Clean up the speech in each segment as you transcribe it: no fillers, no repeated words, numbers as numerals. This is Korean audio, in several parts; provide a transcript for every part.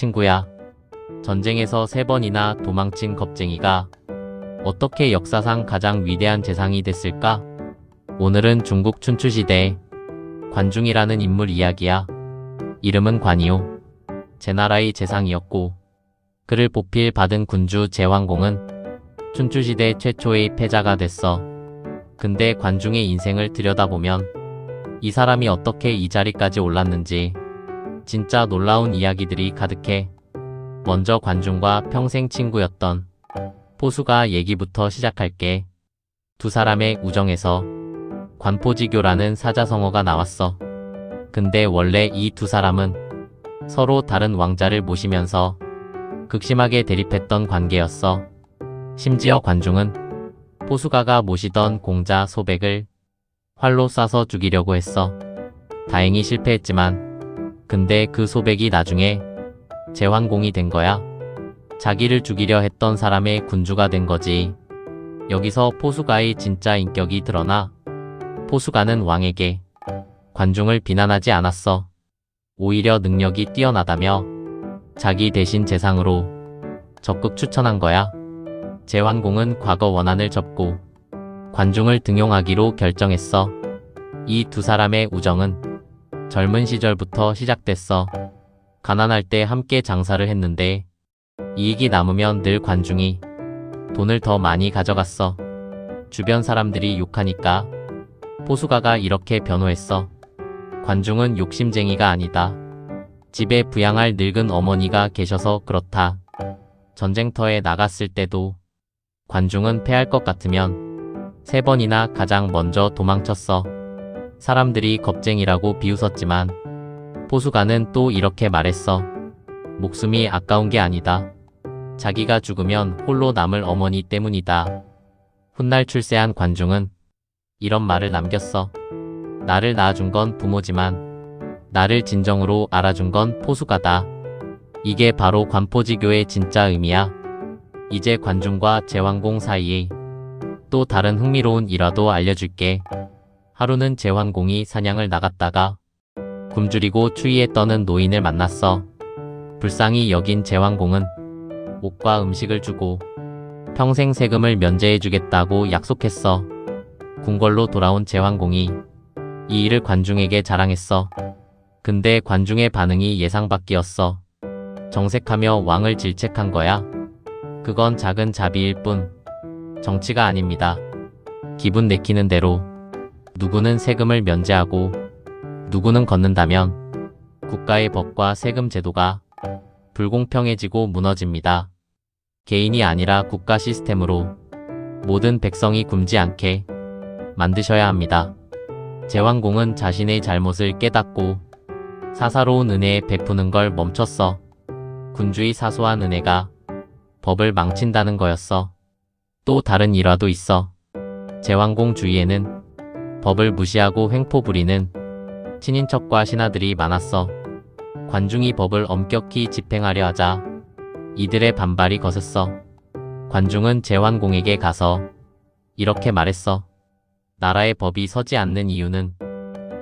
친구야, 전쟁에서 3번이나 도망친 겁쟁이가 어떻게 역사상 가장 위대한 재상이 됐을까? 오늘은 중국 춘추시대 관중이라는 인물 이야기야. 이름은 관이요. 제나라의 재상이었고 그를 보필 받은 군주 제왕공은 춘추시대 최초의 패자가 됐어. 근데 관중의 인생을 들여다보면 이 사람이 어떻게 이 자리까지 올랐는지 진짜 놀라운 이야기들이 가득해. 먼저 관중과 평생 친구였던 포수가 얘기부터 시작할게. 두 사람의 우정에서 관포지교라는 사자성어가 나왔어. 근데 원래 이 두 사람은 서로 다른 왕자를 모시면서 극심하게 대립했던 관계였어. 심지어 관중은 포수가가 모시던 공자 소백을 활로 쏴서 죽이려고 했어. 다행히 실패했지만 근데 그 소백이 나중에 제왕공이 된 거야. 자기를 죽이려 했던 사람의 군주가 된 거지. 여기서 포수가의 진짜 인격이 드러나. 포수가는 왕에게 관중을 비난하지 않았어. 오히려 능력이 뛰어나다며 자기 대신 재상으로 적극 추천한 거야. 제왕공은 과거 원한을 접고 관중을 등용하기로 결정했어. 이 두 사람의 우정은 젊은 시절부터 시작됐어. 가난할 때 함께 장사를 했는데 이익이 남으면 늘 관중이 돈을 더 많이 가져갔어. 주변 사람들이 욕하니까 포수가가 이렇게 변호했어. 관중은 욕심쟁이가 아니다. 집에 부양할 늙은 어머니가 계셔서 그렇다. 전쟁터에 나갔을 때도 관중은 패할 것 같으면 3번이나 가장 먼저 도망쳤어. 사람들이 겁쟁이라고 비웃었지만 포수가는 또 이렇게 말했어. 목숨이 아까운 게 아니다. 자기가 죽으면 홀로 남을 어머니 때문이다. 훗날 출세한 관중은 이런 말을 남겼어. 나를 낳아준 건 부모지만 나를 진정으로 알아준 건 포수가다. 이게 바로 관포지교의 진짜 의미야. 이제 관중과 제왕공 사이에 또 다른 흥미로운 일화도 알려줄게. 하루는 제왕공이 사냥을 나갔다가 굶주리고 추위에 떠는 노인을 만났어. 불쌍히 여긴 제왕공은 옷과 음식을 주고 평생 세금을 면제해주겠다고 약속했어. 궁궐로 돌아온 제왕공이 이 일을 관중에게 자랑했어. 근데 관중의 반응이 예상 밖이었어. 정색하며 왕을 질책한 거야. 그건 작은 자비일 뿐 정치가 아닙니다. 기분 내키는 대로 누구는 세금을 면제하고 누구는 걷는다면 국가의 법과 세금 제도가 불공평해지고 무너집니다. 개인이 아니라 국가 시스템으로 모든 백성이 굶지 않게 만드셔야 합니다. 제왕공은 자신의 잘못을 깨닫고 사사로운 은혜 베푸는 걸 멈췄어. 군주의 사소한 은혜가 법을 망친다는 거였어. 또 다른 일화도 있어. 제왕공 주위에는 법을 무시하고 횡포 부리는 친인척과 신하들이 많았어. 관중이 법을 엄격히 집행하려 하자 이들의 반발이 거셌어. 관중은 제왕공에게 가서 이렇게 말했어. 나라의 법이 서지 않는 이유는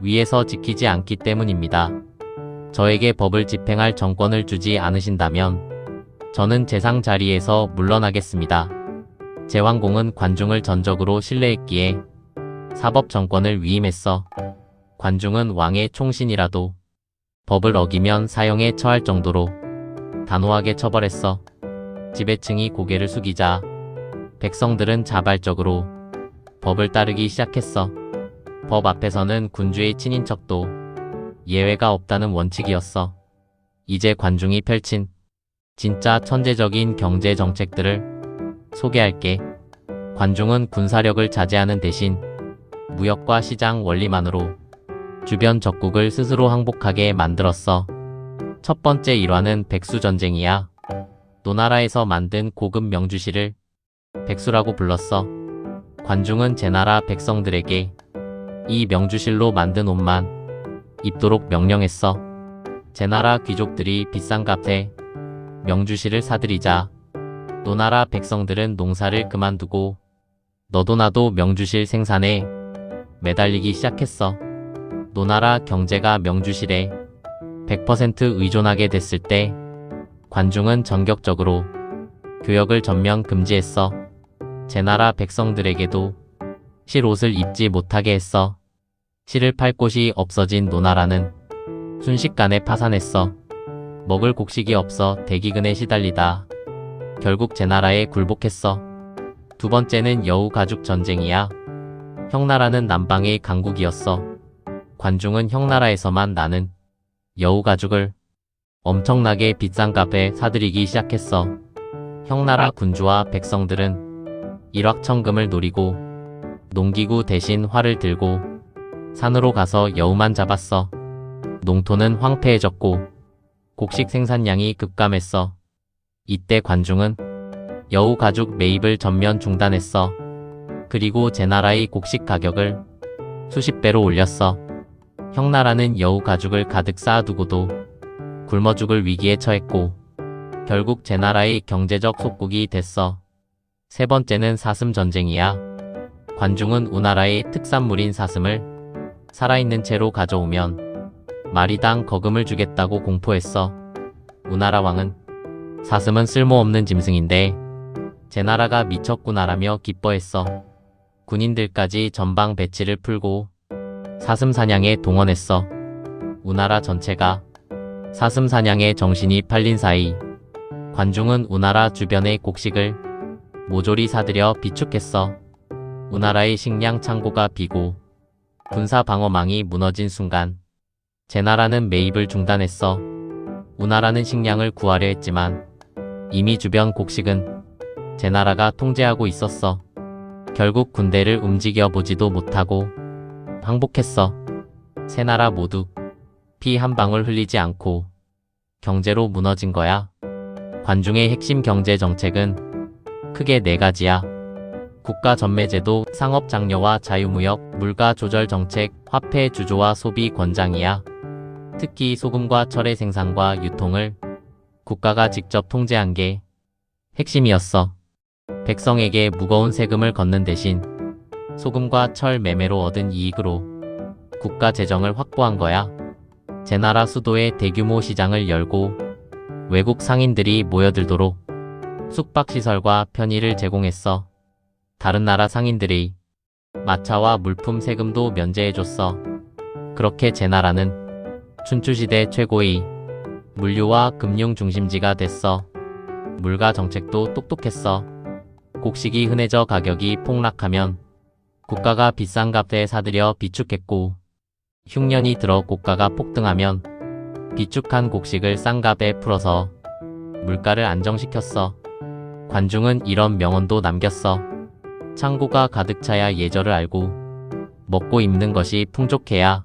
위에서 지키지 않기 때문입니다. 저에게 법을 집행할 정권을 주지 않으신다면 저는 재상 자리에서 물러나겠습니다. 제왕공은 관중을 전적으로 신뢰했기에 사법 정권을 위임했어. 관중은 왕의 총신이라도 법을 어기면 사형에 처할 정도로 단호하게 처벌했어. 지배층이 고개를 숙이자 백성들은 자발적으로 법을 따르기 시작했어. 법 앞에서는 군주의 친인척도 예외가 없다는 원칙이었어. 이제 관중이 펼친 진짜 천재적인 경제 정책들을 소개할게. 관중은 군사력을 자제하는 대신 무역과 시장 원리만으로 주변 적국을 스스로 항복하게 만들었어. 첫 번째 일화는 백수전쟁이야. 노나라에서 만든 고급 명주실을 백수라고 불렀어. 관중은 제나라 백성들에게 이 명주실로 만든 옷만 입도록 명령했어. 제나라 귀족들이 비싼 값에 명주실을 사들이자 노나라 백성들은 농사를 그만두고 너도 나도 명주실 생산에 매달리기 시작했어. 노나라 경제가 명주실에 100% 의존하게 됐을 때 관중은 전격적으로 교역을 전면 금지했어. 제나라 백성들에게도 실옷을 입지 못하게 했어. 실을 팔 곳이 없어진 노나라는 순식간에 파산했어. 먹을 곡식이 없어 대기근에 시달리다 결국 제나라에 굴복했어. 두 번째는 여우 가죽 전쟁이야. 형나라는 남방의 강국이었어. 관중은 형나라에서만 나는 여우 가죽을 엄청나게 비싼 값에 사들이기 시작했어. 형나라 군주와 백성들은 일확천금을 노리고 농기구 대신 활을 들고 산으로 가서 여우만 잡았어. 농토는 황폐해졌고 곡식 생산량이 급감했어. 이때 관중은 여우 가죽 매입을 전면 중단했어. 그리고 제나라의 곡식 가격을 수십 배로 올렸어. 형나라는 여우 가죽을 가득 쌓아두고도 굶어 죽을 위기에 처했고 결국 제나라의 경제적 속국이 됐어. 세 번째는 사슴 전쟁이야. 관중은 우나라의 특산물인 사슴을 살아있는 채로 가져오면 마리당 거금을 주겠다고 공포했어. 우나라 왕은 사슴은 쓸모없는 짐승인데 제나라가 미쳤구나라며 기뻐했어. 군인들까지 전방 배치를 풀고 사슴 사냥에 동원했어. 우나라 전체가 사슴 사냥에 정신이 팔린 사이 관중은 우나라 주변의 곡식을 모조리 사들여 비축했어. 우나라의 식량 창고가 비고 군사 방어망이 무너진 순간 제나라는 매입을 중단했어. 우나라는 식량을 구하려 했지만 이미 주변 곡식은 제나라가 통제하고 있었어. 결국 군대를 움직여 보지도 못하고 항복했어. 세 나라 모두 피 한 방울 흘리지 않고 경제로 무너진 거야. 관중의 핵심 경제 정책은 크게 네 가지야. 국가 전매제도, 상업 장려와 자유무역, 물가 조절 정책, 화폐 주조와 소비 권장이야. 특히 소금과 철의 생산과 유통을 국가가 직접 통제한 게 핵심이었어. 백성에게 무거운 세금을 걷는 대신 소금과 철 매매로 얻은 이익으로 국가 재정을 확보한 거야. 제나라 수도에 대규모 시장을 열고 외국 상인들이 모여들도록 숙박시설과 편의를 제공했어. 다른 나라 상인들이 마차와 물품 세금도 면제해줬어. 그렇게 제나라는 춘추시대 최고의 물류와 금융 중심지가 됐어. 물가 정책도 똑똑했어. 곡식이 흔해져 가격이 폭락하면 국가가 비싼 값에 사들여 비축했고 흉년이 들어 고가가 폭등하면 비축한 곡식을 싼 값에 풀어서 물가를 안정시켰어. 관중은 이런 명언도 남겼어. 창고가 가득 차야 예절을 알고 먹고 입는 것이 풍족해야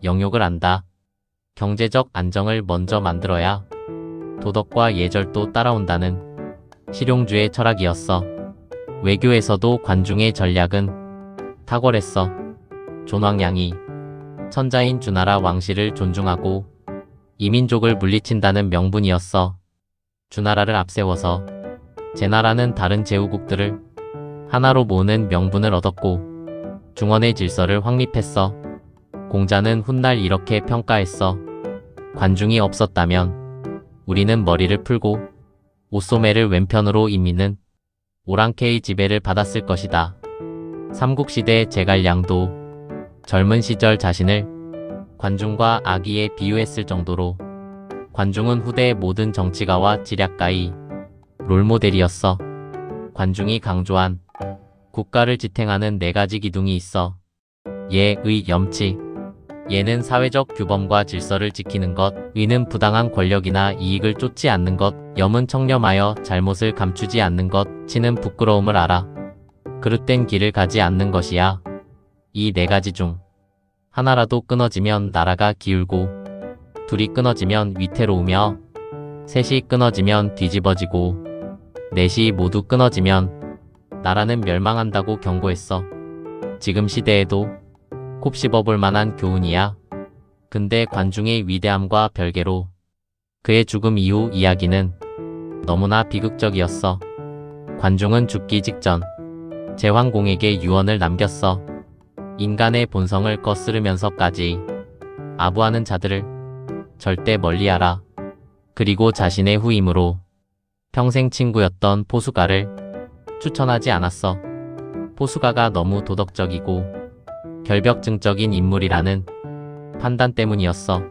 영욕을 안다. 경제적 안정을 먼저 만들어야 도덕과 예절도 따라온다는 실용주의 철학이었어. 외교에서도 관중의 전략은 탁월했어. 존왕양이 천자인 주나라 왕실을 존중하고 이민족을 물리친다는 명분이었어. 주나라를 앞세워서 제나라는 다른 제후국들을 하나로 모으는 명분을 얻었고 중원의 질서를 확립했어. 공자는 훗날 이렇게 평가했어. 관중이 없었다면 우리는 머리를 풀고 옷소매를 왼편으로 입는 오랑캐의 지배를 받았을 것이다. 삼국시대 제갈량도 젊은 시절 자신을 관중과 아기에 비유했을 정도로 관중은 후대의 모든 정치가와 지략가의 롤모델이었어. 관중이 강조한 국가를 지탱하는 네 가지 기둥이 있어. 예, 의, 염치. 예는 사회적 규범과 질서를 지키는 것, 의는 부당한 권력이나 이익을 쫓지 않는 것, 염은 청렴하여 잘못을 감추지 않는 것, 치는 부끄러움을 알아 그릇된 길을 가지 않는 것이야. 이 네 가지 중 하나라도 끊어지면 나라가 기울고 둘이 끊어지면 위태로우며 셋이 끊어지면 뒤집어지고 넷이 모두 끊어지면 나라는 멸망한다고 경고했어. 지금 시대에도 곱씹어볼 만한 교훈이야. 근데 관중의 위대함과 별개로 그의 죽음 이후 이야기는 너무나 비극적이었어. 관중은 죽기 직전 제왕공에게 유언을 남겼어. 인간의 본성을 거스르면서까지 아부하는 자들을 절대 멀리하라. 그리고 자신의 후임으로 평생 친구였던 포수가를 추천하지 않았어. 포수가가 너무 도덕적이고 결벽증적인 인물이라는 판단 때문이었어.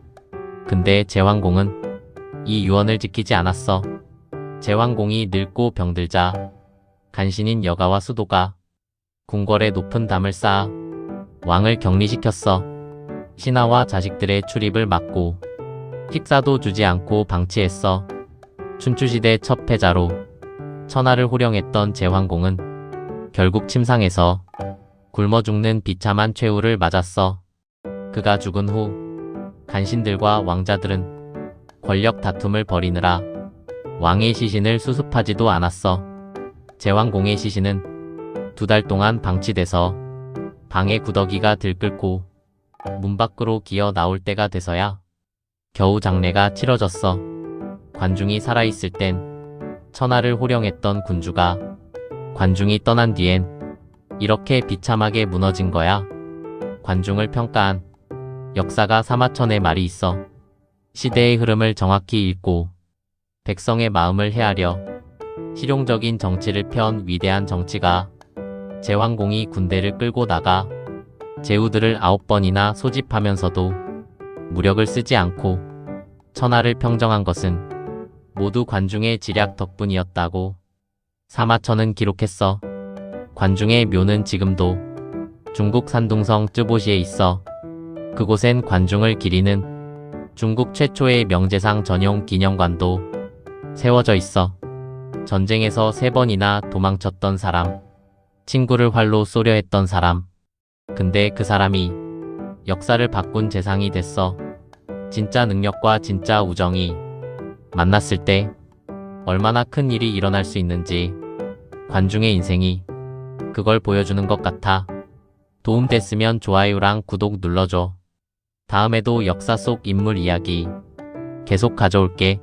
근데 제왕공은 이 유언을 지키지 않았어. 제왕공이 늙고 병들자 간신인 여가와 수도가 궁궐에 높은 담을 쌓아 왕을 격리시켰어. 신하와 자식들의 출입을 막고 식사도 주지 않고 방치했어. 춘추시대 첫 패자로 천하를 호령했던 제왕공은 결국 침상에서 굶어 죽는 비참한 최후를 맞았어. 그가 죽은 후 간신들과 왕자들은 권력 다툼을 벌이느라 왕의 시신을 수습하지도 않았어. 제왕공의 시신은 2달 동안 방치돼서 방의 구더기가 들끓고 문 밖으로 기어 나올 때가 돼서야 겨우 장례가 치러졌어. 관중이 살아있을 땐 천하를 호령했던 군주가 관중이 떠난 뒤엔 이렇게 비참하게 무너진 거야. 관중을 평가한 역사가 사마천의 말이 있어. 시대의 흐름을 정확히 읽고 백성의 마음을 헤아려 실용적인 정치를 편 위대한 정치가 제왕공이 군대를 끌고 나가 제후들을 9번이나 소집하면서도 무력을 쓰지 않고 천하를 평정한 것은 모두 관중의 지략 덕분이었다고 사마천은 기록했어. 관중의 묘는 지금도 중국 산둥성 쯔보시에 있어. 그곳엔 관중을 기리는 중국 최초의 명재상 전용 기념관도 세워져 있어. 전쟁에서 3번이나 도망쳤던 사람, 친구를 활로 쏘려 했던 사람, 근데 그 사람이 역사를 바꾼 재상이 됐어. 진짜 능력과 진짜 우정이 만났을 때 얼마나 큰 일이 일어날 수 있는지 관중의 인생이 그걸 보여주는 것 같아. 도움됐으면 좋아요랑 구독 눌러줘. 다음에도 역사 속 인물 이야기 계속 가져올게.